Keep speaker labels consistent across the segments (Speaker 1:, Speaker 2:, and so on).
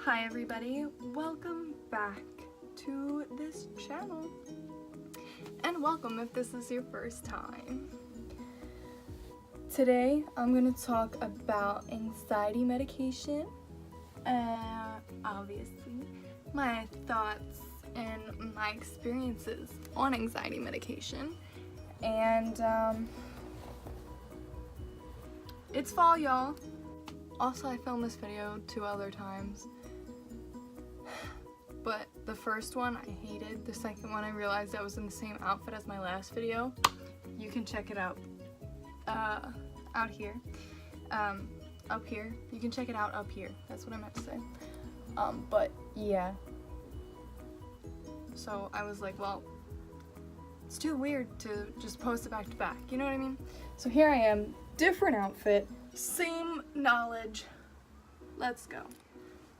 Speaker 1: Hi everybody, welcome back to this channel, and welcome if this is your first time. Today I'm going to talk about anxiety medication, obviously my thoughts and my experiences on anxiety medication, and it's fall, y'all. Also, I filmed this video 2 other times, but the first one I hated. The second one I realized I was in the same outfit as my last video. You can check it out out here, up here. You can check it out up here. That's what I meant to say. But yeah. So I was like, well, it's too weird to just post it back to back. You know what I mean? So here I am, different outfit, same knowledge. Let's go.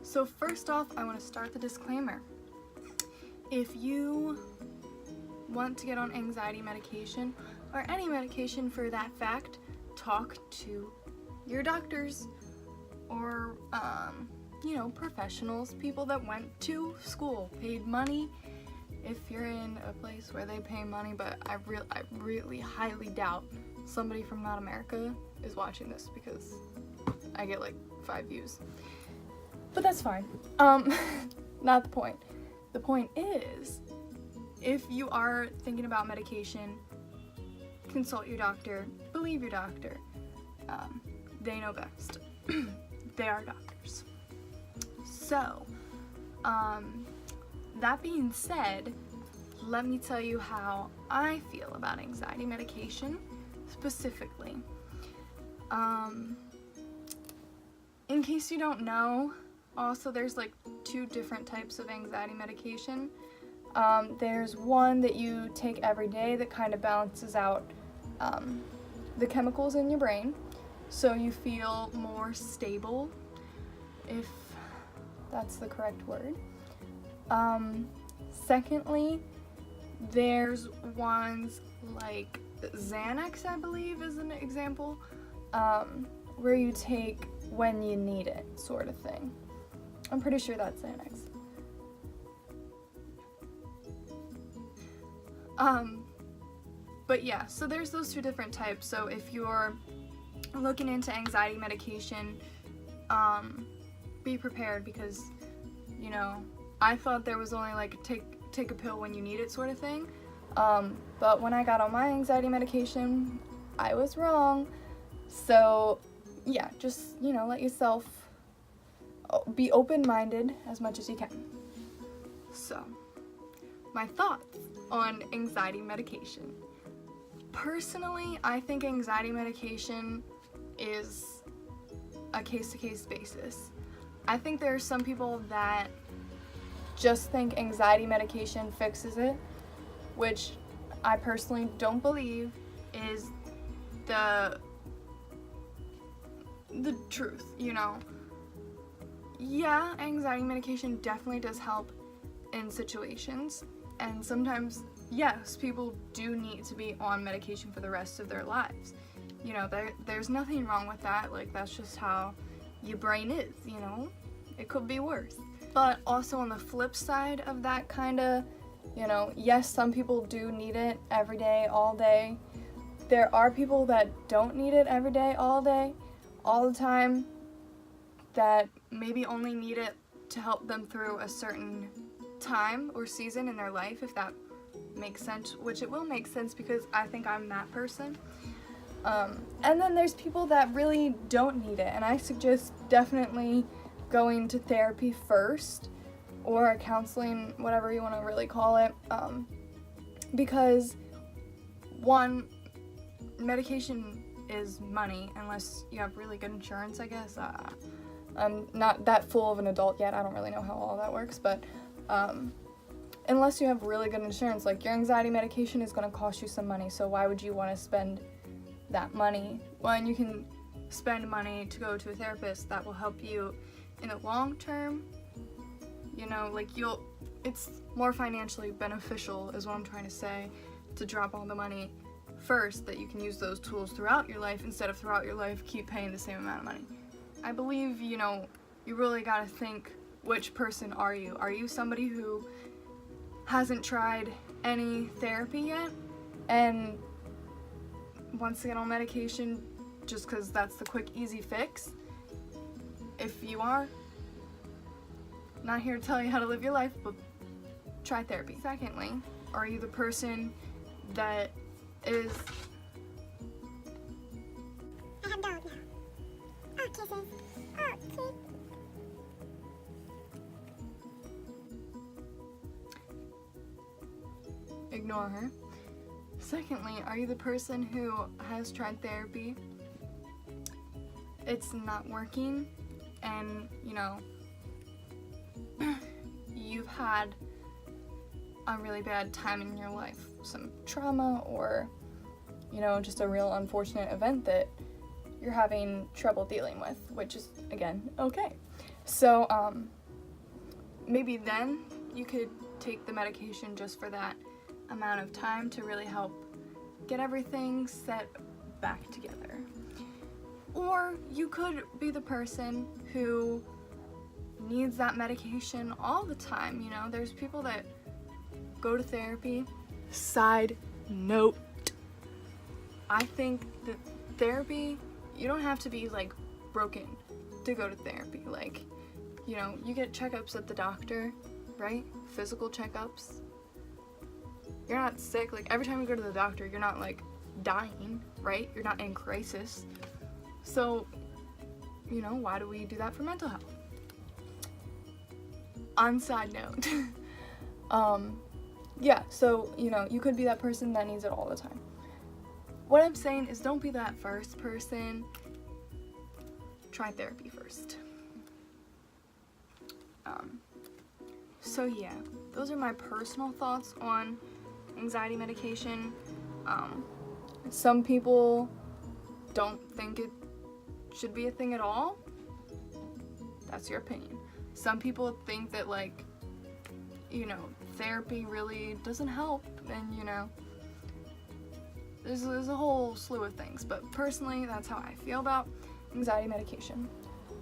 Speaker 1: So first off, I want to start the disclaimer. If you want to get on anxiety medication, or any medication for that fact, talk to your doctors or, professionals, people that went to school, paid money. If you're in a place where they pay money, but I really highly doubt somebody from not America is watching this because I get like 5 views. But that's fine. Not the point. The point is, if you are thinking about medication, consult your doctor, believe your doctor. They know best. They are doctors. So, that being said, let me tell you how I feel about anxiety medication specifically. In case you don't know, also there's like 2 different types of anxiety medication. There's one that you take every day that kind of balances out the chemicals in your brain, so you feel more stable, if that's the correct word. Secondly, there's ones like Xanax, I believe, is an example, where you take when you need it, sort of thing. I'm pretty sure that's Xanax. But yeah, so there's those 2 different types. So if you're looking into anxiety medication, be prepared, because, I thought there was only like take a pill when you need it sort of thing. But when I got on my anxiety medication, I was wrong. So yeah, just, let yourself be open-minded as much as you can. So, my thoughts on anxiety medication. Personally, I think anxiety medication is a case-to-case basis. I think there are some people that just think anxiety medication fixes it, which I personally don't believe is the truth, Yeah, anxiety medication definitely does help in situations, and sometimes, yes, people do need to be on medication for the rest of their lives. There's nothing wrong with that. Like, that's just how your brain is, It could be worse. But also on the flip side of that yes, some people do need it every day, all day. There are people that don't need it every day, all day, all the time, that maybe only need it to help them through a certain time or season in their life, if that makes sense, which it will make sense because I think I'm that person. And then there's people that really don't need it, and I suggest definitely going to therapy first, or counseling, whatever you want to really call it, because one, medication is money unless you have really good insurance, I guess. I'm not that full of an adult yet, I don't really know how all that works, but unless you have really good insurance, like, your anxiety medication is going to cost you some money, so why would you want to spend that money when you can spend money to go to a therapist that will help you in the long term? It's more financially beneficial, is what I'm trying to say, to drop all the money first, that you can use those tools throughout your life, instead of throughout your life keep paying the same amount of money. I believe, you really gotta think which person are you? Are you somebody who hasn't tried any therapy yet and wants to get on medication just because that's the quick, easy fix? If you are, not here to tell you how to live your life, but try therapy. Secondly, are you the person that is...
Speaker 2: I have dog now. Oh, kisses. Oh, cute.
Speaker 1: Ignore her. Secondly, are you the person who has tried therapy, it's not working, and you know, you've had a really bad time in your life, some trauma, or you know, just a real unfortunate event that you're having trouble dealing with, which is, again, okay. So maybe then you could take the medication just for that amount of time to really help get everything set back together. Or you could be the person who needs that medication all the time. You know, there's people that go to therapy. Side note, I think that therapy, you don't have to be like broken to go to therapy. Like, you know, you get checkups at the doctor, right? Physical checkups. You're not sick. Like, every time you go to the doctor, you're not like dying, right? You're not in crisis. So, you know, why do we do that for mental health? On side note, yeah, so, you know, you could be that person that needs it all the time. What I'm saying is, don't be that first person. Try therapy first. So yeah, those are my personal thoughts on anxiety medication. Some people don't think it should be a thing at all. That's your opinion. Some people think that, like, you know, therapy really doesn't help, and you know, there's a whole slew of things, but personally, that's how I feel about anxiety medication.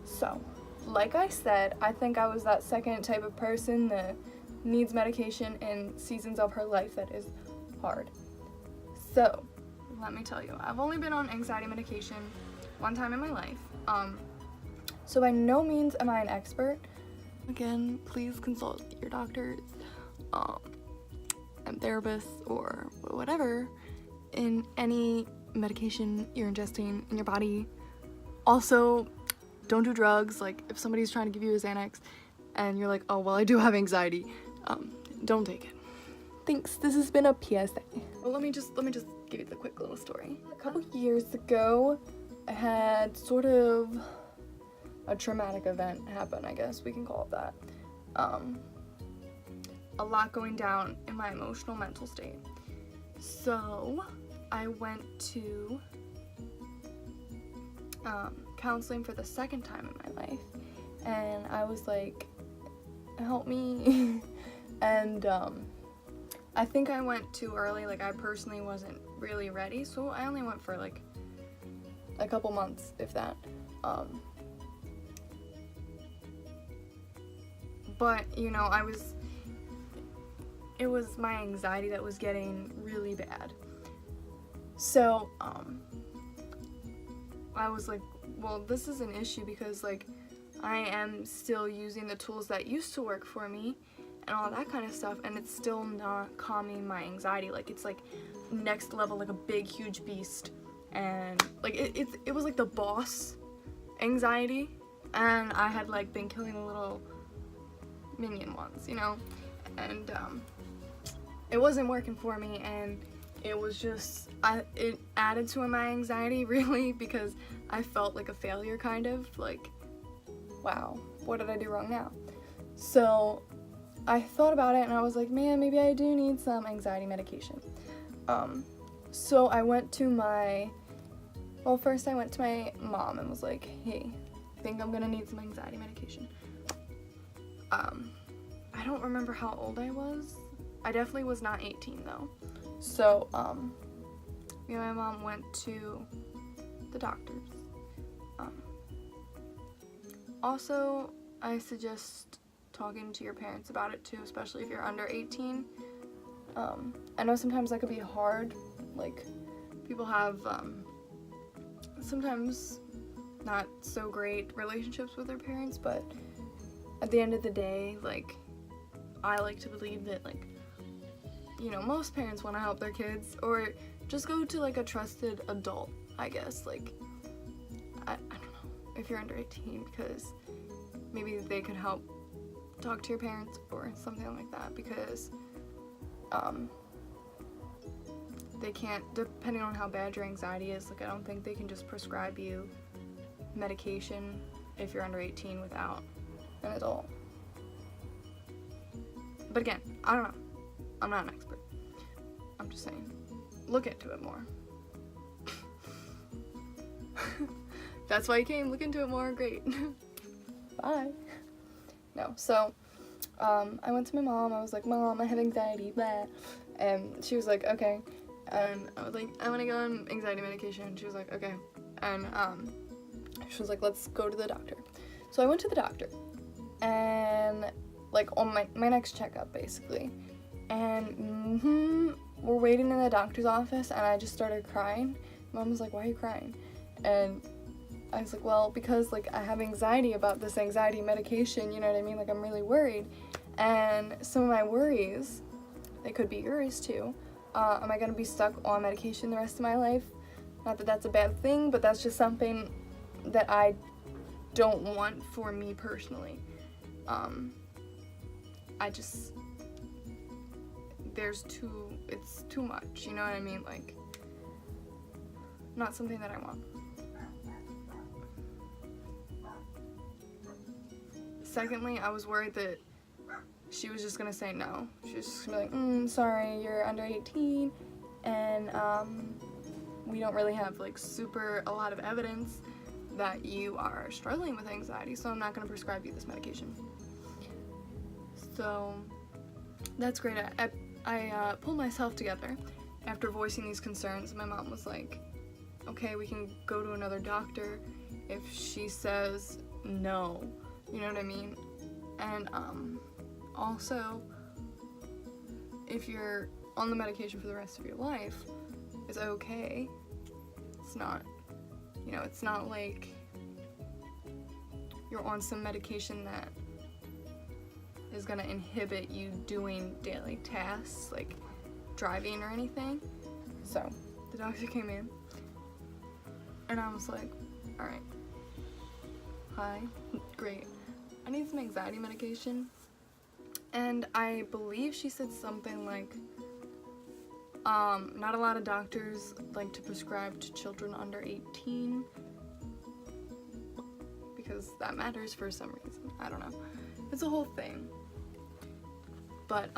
Speaker 1: So, like I said, I think I was that second type of person that needs medication in seasons of her life that is hard. So, let me tell you, I've only been on anxiety medication one time in my life. So by no means am I an expert. Again, please consult your doctors, and therapists, or whatever, in any medication you're ingesting in your body. Also, don't do drugs. Like, if somebody's trying to give you a Xanax and you're like, oh, well, I do have anxiety, don't take it. Thanks. This has been a PSA. Well, let me just give you the quick little story. A couple years ago, I had sort of a traumatic event happen, I guess we can call it that. A lot going down in my emotional mental state. So I went to counseling for the second time in my life, and I was like, help me. And I think I went too early. Like, I personally wasn't really ready, so I only went for like a couple months, if that. But, you know, it was my anxiety that was getting really bad. So, I was like, well, this is an issue because, like, I am still using the tools that used to work for me and all that kind of stuff, and it's still not calming my anxiety. Like, it's like next level, like a big, huge beast. And, like, it was like the boss anxiety, and I had, like, been killing the little minion ones, you know? And, it wasn't working for me, and it was just, it added to my anxiety, really, because I felt like a failure, kind of, like, wow, what did I do wrong now? So I thought about it, and I was like, man, maybe I do need some anxiety medication. So I went to first I went to my mom and was like, hey, I think I'm gonna need some anxiety medication. I don't remember how old I was. I definitely was not 18 though. So, me and my mom went to the doctors. Also, I suggest talking to your parents about it too, especially if you're under 18. I know sometimes that could be hard, like people have sometimes not so great relationships with their parents, but at the end of the day, like, I like to believe that, like, you know, most parents want to help their kids, or just go to like a trusted adult, I guess, like, I don't know, if you're under 18, because maybe they could help talk to your parents or something like that, because they can't, depending on how bad your anxiety is, like, I don't think they can just prescribe you medication if you're under 18 without an adult. But again, I don't know. I'm not an expert. I'm just saying, look into it more. That's why you came. Look into it more. Great. Bye. No, so I went to my mom. I was like, Mom, I have anxiety, blah. And she was like, okay. And I was like, I want to go on anxiety medication. And she was like, okay. And she was like, let's go to the doctor. So I went to the doctor, and like on my next checkup, basically. And we're waiting in the doctor's office, and I just started crying. Mom was like, why are you crying? And I was like, well, because like I have anxiety about this anxiety medication, you know what I mean? Like, I'm really worried. And some of my worries, they could be yours too. Am I gonna be stuck on medication the rest of my life? Not that that's a bad thing, but that's just something that I don't want for me personally. It's too much, you know what I mean? Like, not something that I want. Secondly, I was worried that she was just gonna say no. She was just gonna be like, sorry, you're under 18, and we don't really have like a lot of evidence that you are struggling with anxiety, so I'm not gonna prescribe you this medication. So that's great. I pulled myself together after voicing these concerns. My mom was like, okay, we can go to another doctor if she says no, you know what I mean? And also, if you're on the medication for the rest of your life, it's okay. It's not, you know, it's not like you're on some medication that is gonna inhibit you doing daily tasks like driving or anything. So the doctor came in, and I was like, all right, hi, great, I need some anxiety medication. And I believe she said something like, not a lot of doctors like to prescribe to children under 18 because that matters for some reason. I don't know. It's a whole thing. But,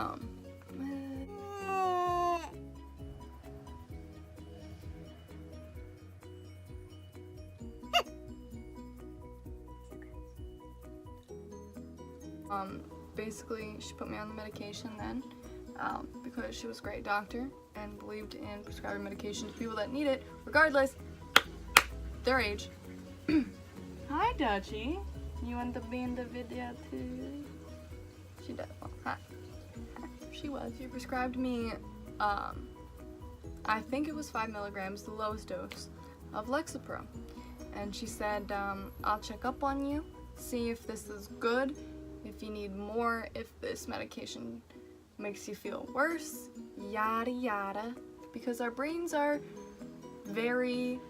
Speaker 1: basically, she put me on the medication then, because she was a great doctor and believed in prescribing medication to people that need it, regardless their age. Hi, Dutchie. You want to be in the video too? She does. Well, hi. She was. She prescribed me, I think it was 5 milligrams, the lowest dose of Lexapro. And she said, I'll check up on you, see if this is good, if you need more, if this medication makes you feel worse, yada yada, because our brains are very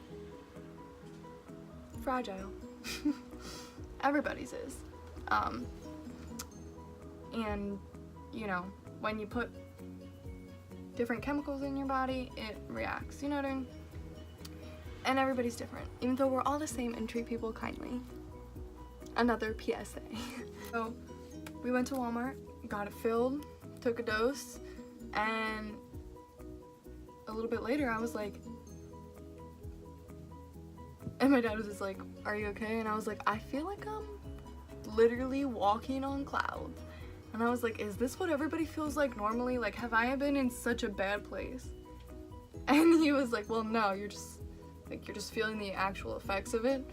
Speaker 1: fragile. Everybody's is. And, you know, when you put different chemicals in your body, it reacts, you know what I mean? And everybody's different, even though we're all the same and treat people kindly. Another PSA. So we went to Walmart, got it filled, took a dose, and a little bit later I was like, and my dad was just like, are you okay? And I was like, I feel like I'm literally walking on clouds. And I was like, is this what everybody feels like normally? Like, have I been in such a bad place? And he was like, well, no, you're just feeling the actual effects of it.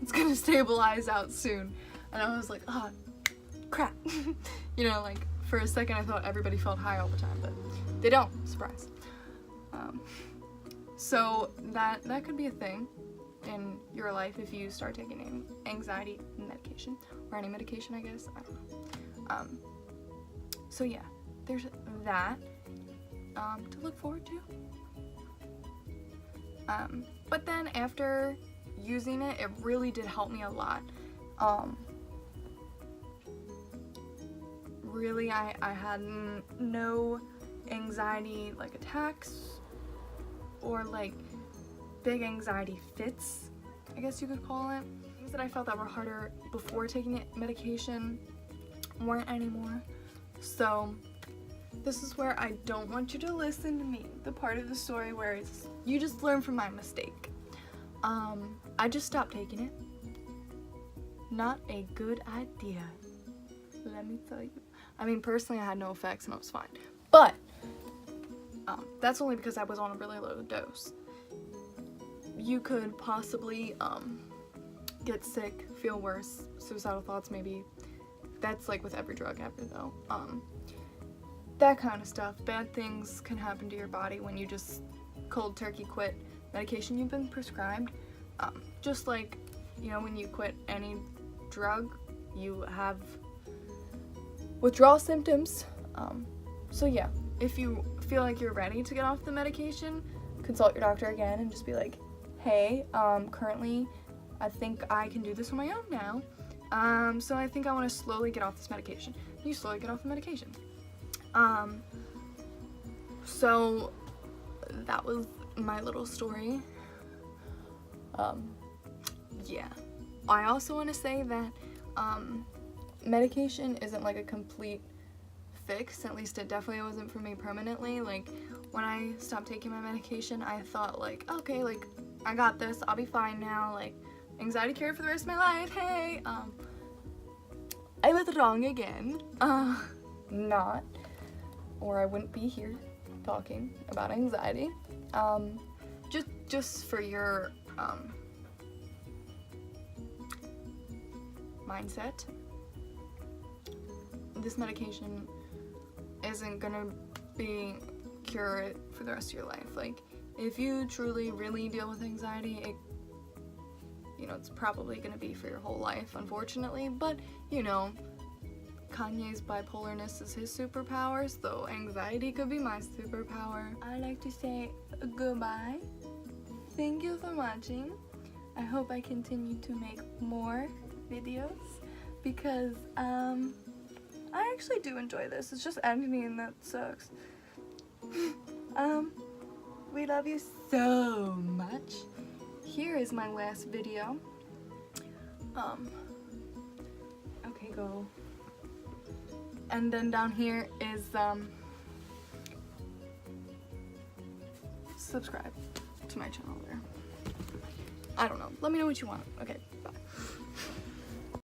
Speaker 1: It's gonna stabilize out soon. And I was like, oh, crap. You know, like for a second I thought everybody felt high all the time, but they don't. Surprise. So that could be a thing in your life if you start taking anxiety medication, or any medication, I guess. I don't know. So yeah, there's that to look forward to. But then after using it, it really did help me a lot. Really, I had no anxiety like attacks or like big anxiety fits, I guess you could call it. Things that I felt that were harder before taking medication weren't anymore. So this is where I don't want you to listen to me, the part of the story where it's you just learn from my mistake. I just stopped taking it. Not a good idea, let me tell you. I mean, personally I had no effects and I was fine, but that's only because I was on a really low dose. You could possibly get sick, feel worse, suicidal thoughts maybe. That's like with every drug ever though. That kind of stuff. Bad things can happen to your body when you just cold turkey quit medication you've been prescribed. Just like, you know, when you quit any drug, you have withdrawal symptoms. So yeah, if you feel like you're ready to get off the medication, consult your doctor again and just be like, hey, currently I think I can do this on my own now. So I think I want to slowly get off this medication. You slowly get off the medication. So that was my little story. Yeah. I also want to say that medication isn't like a complete fix. At least it definitely wasn't for me permanently. Like when I stopped taking my medication, I thought like, okay, like I got this, I'll be fine now, like anxiety cured for the rest of my life, hey. I was wrong again. Not, or I wouldn't be here talking about anxiety. Just for your mindset, this medication isn't gonna be cure it for the rest of your life. Like if you truly really deal with anxiety, it, you know, it's probably gonna be for your whole life, unfortunately. But you know, Kanye's bipolarness is his superpower, so anxiety could be my superpower. I like to say goodbye. Thank you for watching. I hope I continue to make more videos because I actually do enjoy this. It's just editing that sucks. We love you so much. Here is my last video. Okay, go. And then down here is subscribe to my channel there. I don't know. Let me know what you want. Okay, bye.